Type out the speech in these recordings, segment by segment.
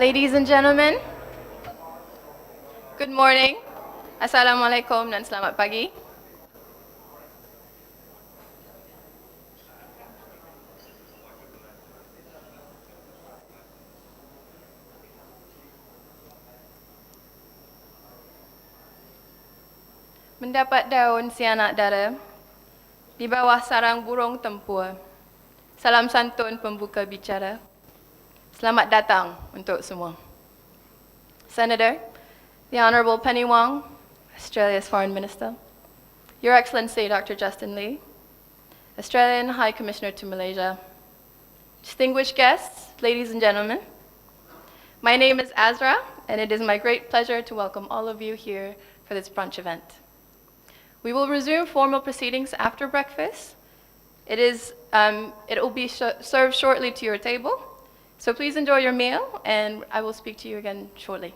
Ladies and gentlemen, good morning. Assalamualaikum dan selamat pagi. Mendapat daun si anak dara di bawah sarang burung tempur. Salam santun pembuka bicara. Selamat datang untuk semua. Senator, the Honourable Penny Wong, Australia's Foreign Minister. Your Excellency Dr. Justin Lee, Australian High Commissioner to Malaysia. Distinguished guests, ladies and gentlemen, my name is Azra, and it is my great pleasure to welcome all of you here for this brunch event. We will resume formal proceedings after breakfast. It will be served shortly to your table, so please enjoy your meal, and I will speak to you again shortly.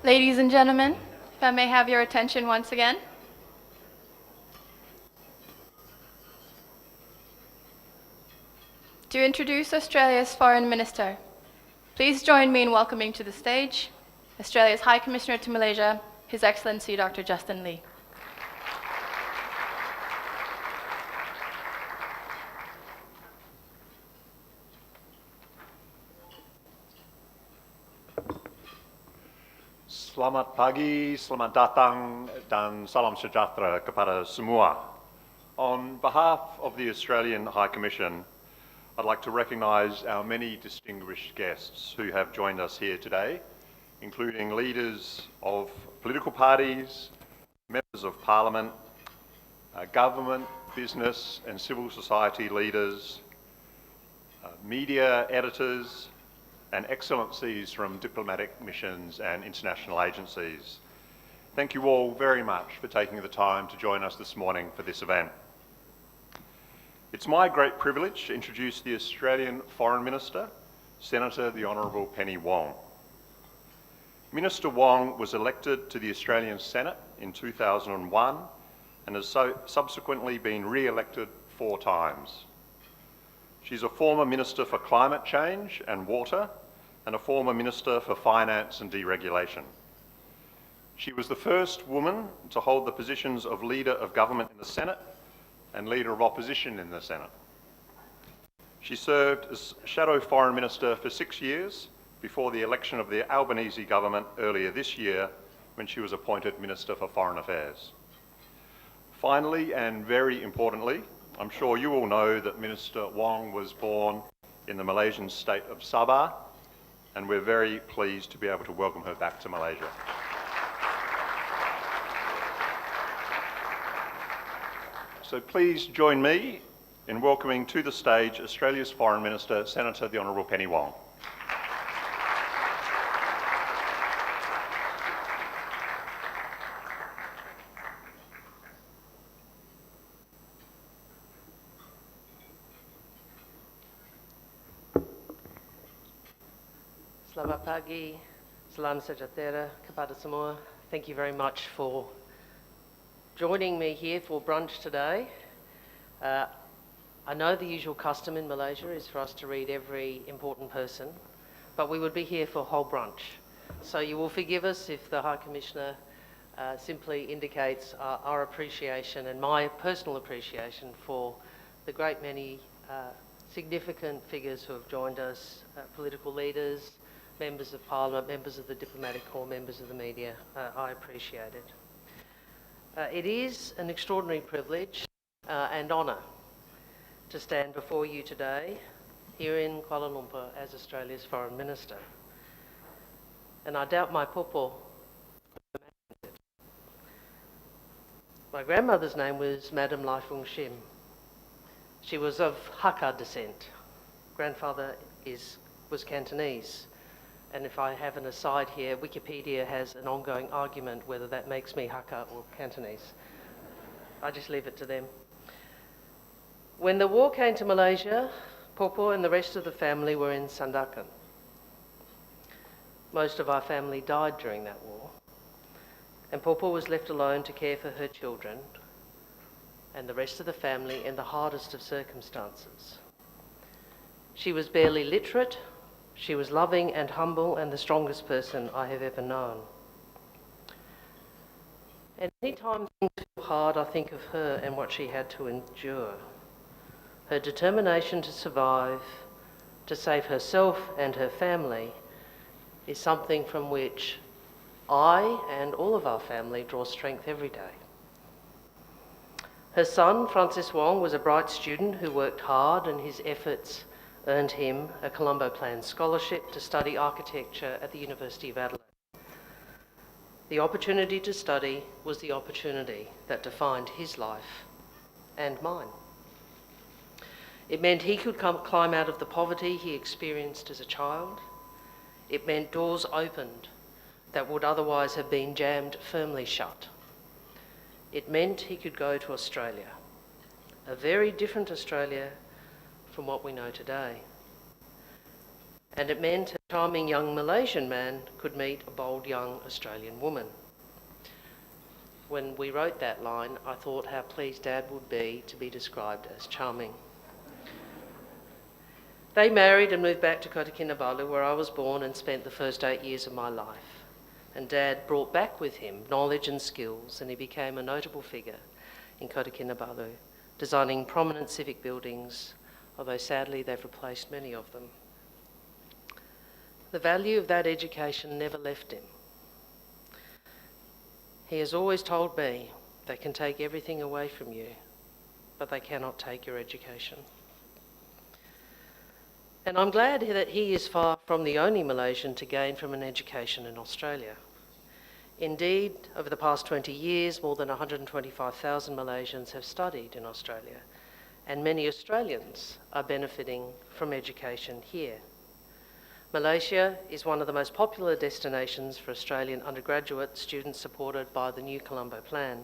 Ladies and gentlemen, if I may have your attention once again. To introduce Australia's Foreign Minister, please join me in welcoming to the stage Australia's High Commissioner to Malaysia, His Excellency Dr. Justin Lee. Selamat pagi, selamat datang, dan salam sejahtera kepada semua. On behalf of the Australian High Commission, I'd like to recognise our many distinguished guests who have joined us here today, including leaders of political parties, members of parliament, government, business and civil society leaders, media editors, and excellencies from diplomatic missions and international agencies. Thank you all very much for taking the time to join us this morning for this event. It's my great privilege to introduce the Australian Foreign Minister, Senator the Honourable Penny Wong. Minister Wong was elected to the Australian Senate in 2001 and has subsequently been re-elected 4 times. She's a former Minister for Climate Change and Water and a former Minister for Finance and Deregulation. She was the first woman to hold the positions of Leader of Government in the Senate and Leader of Opposition in the Senate. She served as Shadow Foreign Minister for 6 years before the election of the Albanese government earlier this year when she was appointed Minister for Foreign Affairs. Finally, and very importantly, I'm sure you all know that Minister Wong was born in the Malaysian state of Sabah, and we're very pleased to be able to welcome her back to Malaysia. So please join me in welcoming to the stage Australia's Foreign Minister, Senator the Honourable Penny Wong. Selamat pagi, salam sejahtera kepada semua. Thank you very much for joining me here for brunch today. I know the usual custom in Malaysia is for us to read every important person, but we would be here for whole brunch. So you will forgive us if the High Commissioner simply indicates our appreciation and my personal appreciation for the great many significant figures who have joined us, political leaders, members of Parliament, members of the diplomatic corps, members of the media. I appreciate it. It is an extraordinary privilege and honour to stand before you today here in Kuala Lumpur as Australia's Foreign Minister. And I doubt my popo. My grandmother's name was Madam Lai Fung Shim. She was of Hakka descent. Grandfather was Cantonese. And if I have an aside here, Wikipedia has an ongoing argument whether that makes me Hakka or Cantonese. I just leave it to them. When the war came to Malaysia, Popo and the rest of the family were in Sandakan. Most of our family died during that war. And Popo was left alone to care for her children and the rest of the family in the hardest of circumstances. She was barely literate. She was loving and humble and the strongest person I have ever known. And any time things feel hard, I think of her and what she had to endure. Her determination to survive, to save herself and her family, is something from which I and all of our family draw strength every day. Her son, Francis Wong, was a bright student who worked hard, and his efforts earned him a Colombo Plan scholarship to study architecture at the University of Adelaide. The opportunity to study was the opportunity that defined his life and mine. It meant he could climb out of the poverty he experienced as a child. It meant doors opened that would otherwise have been jammed firmly shut. It meant he could go to Australia, a very different Australia from what we know today. and it meant a charming young Malaysian man could meet a bold young Australian woman. When we wrote that line, I thought how pleased Dad would be to be described as charming. They married and moved back to Kota Kinabalu, where I was born and spent the first 8 years of my life. And Dad brought back with him knowledge and skills, and he became a notable figure in Kota Kinabalu, designing prominent civic buildings, although sadly they've replaced many of them. The value of that education never left him. He has always told me, they can take everything away from you, but they cannot take your education. And I'm glad that he is far from the only Malaysian to gain from an education in Australia. Indeed, over the past 20 years, more than 125,000 Malaysians have studied in Australia, and many Australians are benefiting from education here. Malaysia is one of the most popular destinations for Australian undergraduate students supported by the New Colombo Plan.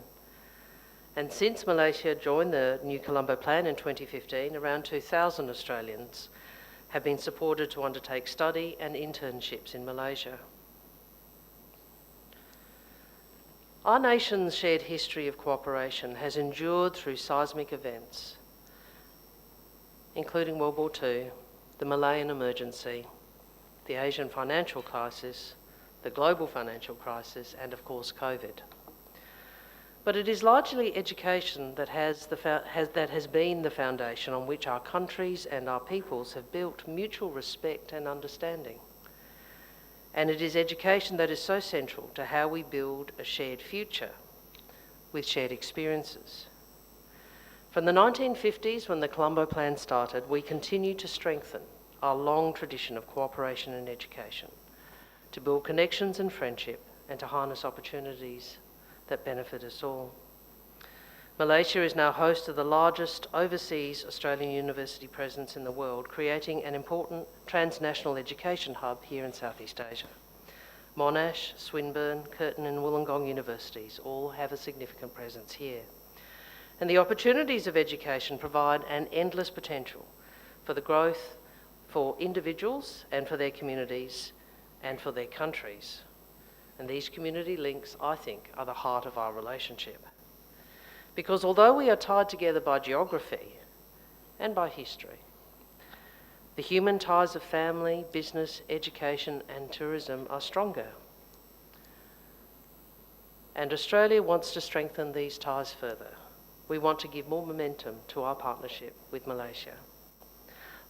And since Malaysia joined the New Colombo Plan in 2015, around 2,000 Australians have been supported to undertake study and internships in Malaysia. Our nation's shared history of cooperation has endured through seismic events, including World War II, the Malayan emergency, the Asian financial crisis, the global financial crisis, and of course COVID. But it is largely education that has been the foundation on which our countries and our peoples have built mutual respect and understanding. And it is education that is so central to how we build a shared future with shared experiences. From the 1950s, when the Colombo Plan started, we continue to strengthen our long tradition of cooperation in education, to build connections and friendship, and to harness opportunities that benefit us all. Malaysia is now host of the largest overseas Australian university presence in the world, creating an important transnational education hub here in Southeast Asia. Monash, Swinburne, Curtin and Wollongong universities all have a significant presence here. And the opportunities of education provide an endless potential for the growth for individuals and for their communities and for their countries. And these community links, I think, are the heart of our relationship. Because although we are tied together by geography and by history, the human ties of family, business, education and tourism are stronger. And Australia wants to strengthen these ties further. We want to give more momentum to our partnership with Malaysia.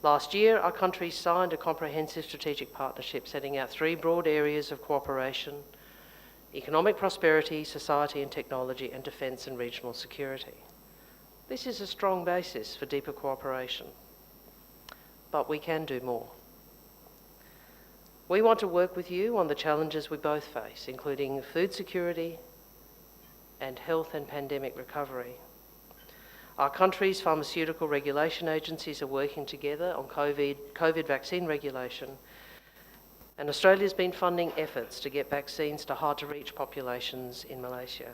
Last year, our countries signed a comprehensive strategic partnership setting out 3 broad areas of cooperation: economic prosperity, society and technology, and defence and regional security. This is a strong basis for deeper cooperation, but we can do more. We want to work with you on the challenges we both face, including food security and health and pandemic recovery. Our country's pharmaceutical regulation agencies are working together on COVID vaccine regulation, and Australia's been funding efforts to get vaccines to hard-to-reach populations in Malaysia.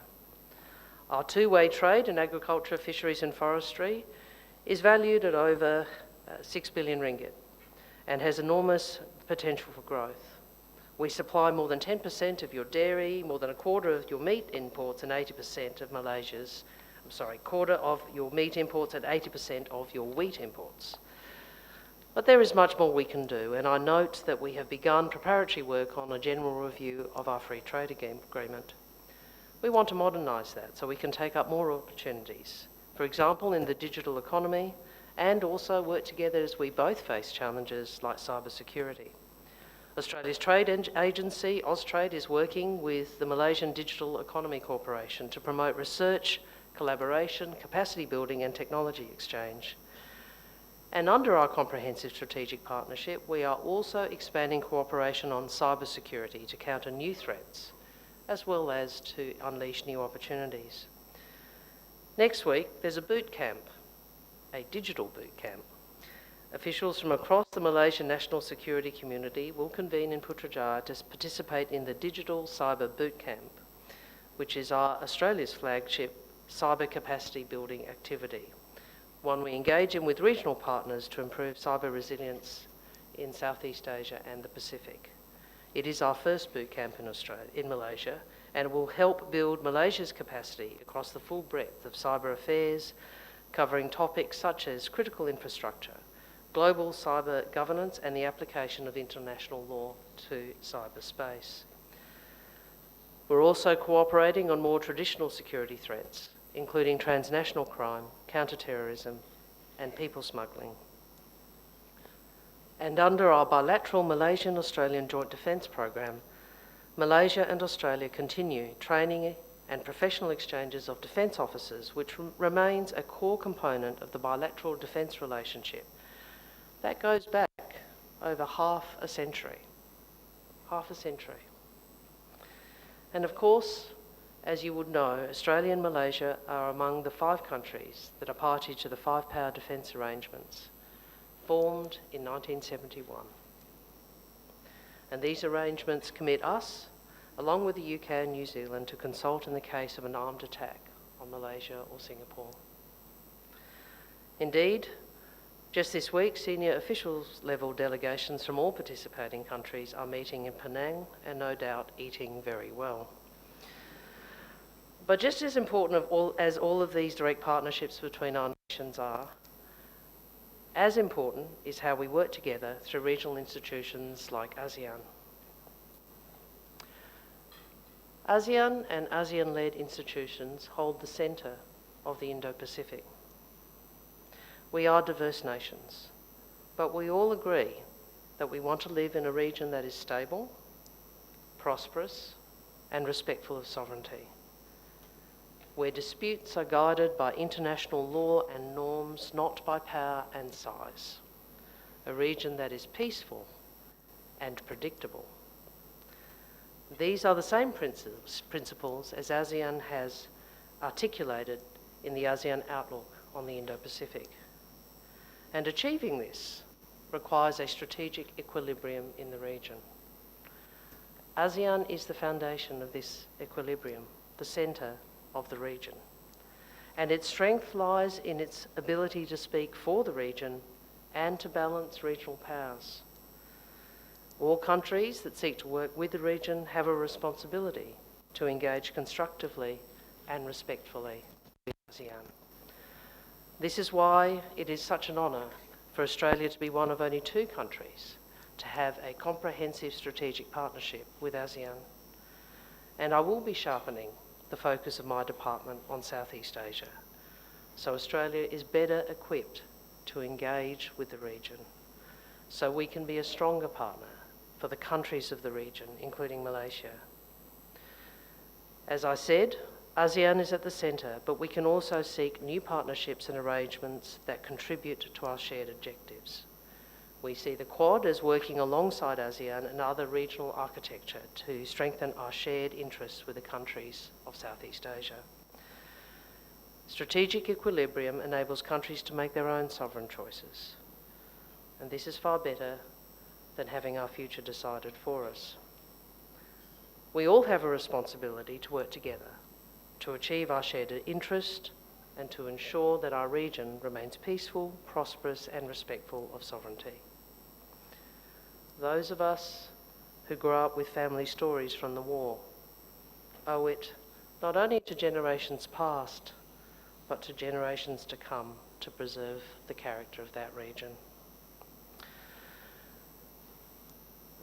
Our two-way trade in agriculture, fisheries and forestry is valued at over 6 billion ringgit and has enormous potential for growth. We supply more than 10% of your dairy, more than a quarter of your meat imports and 80% of quarter of your meat imports and 80% of your wheat imports. But there is much more we can do, and I note that we have begun preparatory work on a general review of our free trade agreement. We want to modernise that so we can take up more opportunities, for example in the digital economy, and also work together as we both face challenges like cyber security. Australia's trade agency, Austrade, is working with the Malaysian Digital Economy Corporation to promote research, collaboration, capacity building and technology exchange. And under our comprehensive strategic partnership, we are also expanding cooperation on cyber security to counter new threats, as well as to unleash new opportunities. Next week, there's a boot camp, a digital boot camp. Officials from across the Malaysian national security community will convene in Putrajaya to participate in the Digital Cyber Boot Camp, which is Australia's flagship cyber capacity building activity, one we engage in with regional partners to improve cyber resilience in Southeast Asia and the Pacific. It is our first boot camp in Malaysia, and will help build Malaysia's capacity across the full breadth of cyber affairs, covering topics such as critical infrastructure, global cyber governance, and the application of international law to cyberspace. We're also cooperating on more traditional security threats, including transnational crime, counter-terrorism, and people smuggling. And under our bilateral Malaysian-Australian Joint Defence Program, Malaysia and Australia continue training and professional exchanges of defence officers, which remains a core component of the bilateral defence relationship. That goes back over half a century. And of course, as you would know, Australia and Malaysia are among the 5 countries that are party to the 5 Power Defence Arrangements, formed in 1971. And these arrangements commit us, along with the UK and New Zealand, to consult in the case of an armed attack on Malaysia or Singapore. Indeed, just this week, senior officials level delegations from all participating countries are meeting in Penang and no doubt eating very well. But just as important as all of these direct partnerships between our nations are, as important is how we work together through regional institutions like ASEAN. ASEAN and ASEAN-led institutions hold the centre of the Indo-Pacific. We are diverse nations, but we all agree that we want to live in a region that is stable, prosperous, and respectful of sovereignty, where disputes are guided by international law and norms, not by power and size. A region that is peaceful and predictable. These are the same principles as ASEAN has articulated in the ASEAN Outlook on the Indo-Pacific. And achieving this requires a strategic equilibrium in the region. ASEAN is the foundation of this equilibrium, the centre of the region. And its strength lies in its ability to speak for the region and to balance regional powers. All countries that seek to work with the region have a responsibility to engage constructively and respectfully with ASEAN. This is why it is such an honour for Australia to be one of only 2 countries to have a comprehensive strategic partnership with ASEAN. And I will be sharpening the focus of my department on Southeast Asia, so Australia is better equipped to engage with the region, so we can be a stronger partner for the countries of the region, including Malaysia. As I said, ASEAN is at the centre, but we can also seek new partnerships and arrangements that contribute to our shared objectives. We see the Quad as working alongside ASEAN and other regional architecture to strengthen our shared interests with the countries of Southeast Asia. Strategic equilibrium enables countries to make their own sovereign choices, and this is far better than having our future decided for us. We all have a responsibility to work together to achieve our shared interest and to ensure that our region remains peaceful, prosperous, and respectful of sovereignty. Those of us who grew up with family stories from the war owe it not only to generations past, but to generations to come to preserve the character of that region.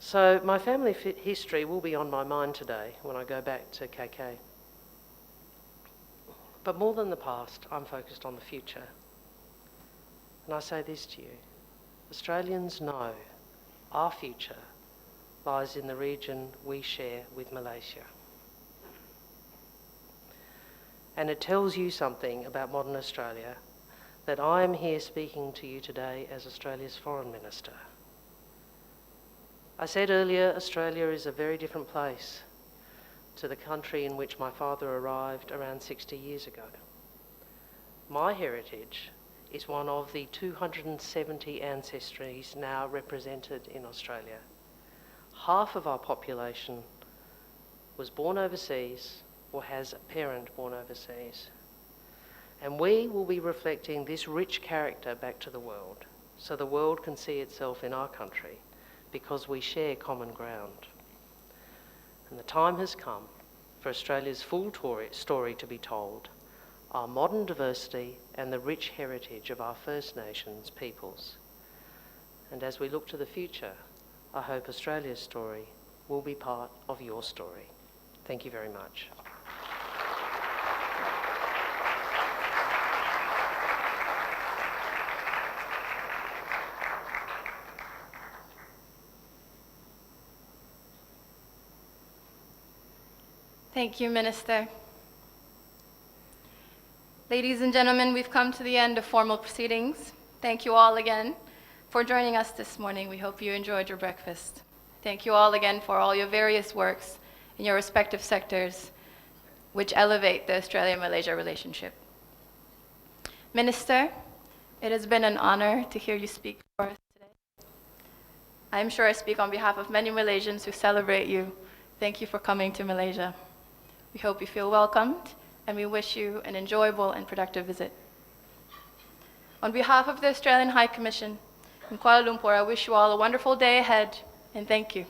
So my family history will be on my mind today when I go back to KK. But more than the past, I'm focused on the future. And I say this to you, Australians know our future lies in the region we share with Malaysia. And it tells you something about modern Australia that I am here speaking to you today as Australia's Foreign Minister. I said earlier, Australia is a very different place to the country in which my father arrived around 60 years ago. My heritage is one of the 270 ancestries now represented in Australia. Half of our population was born overseas or has a parent born overseas. And we will be reflecting this rich character back to the world so the world can see itself in our country because we share common ground. And the time has come for Australia's full story to be told, our modern diversity and the rich heritage of our First Nations peoples. And as we look to the future, I hope Australia's story will be part of your story. Thank you very much. Thank you, Minister. Ladies and gentlemen, we've come to the end of formal proceedings. Thank you all again for joining us this morning. We hope you enjoyed your breakfast. Thank you all again for all your various works in your respective sectors, which elevate the Australia-Malaysia relationship. Minister, it has been an honor to hear you speak for us today. I'm sure I speak on behalf of many Malaysians who celebrate you. Thank you for coming to Malaysia. We hope you feel welcomed, and we wish you an enjoyable and productive visit. On behalf of the Australian High Commission in Kuala Lumpur, I wish you all a wonderful day ahead, and thank you.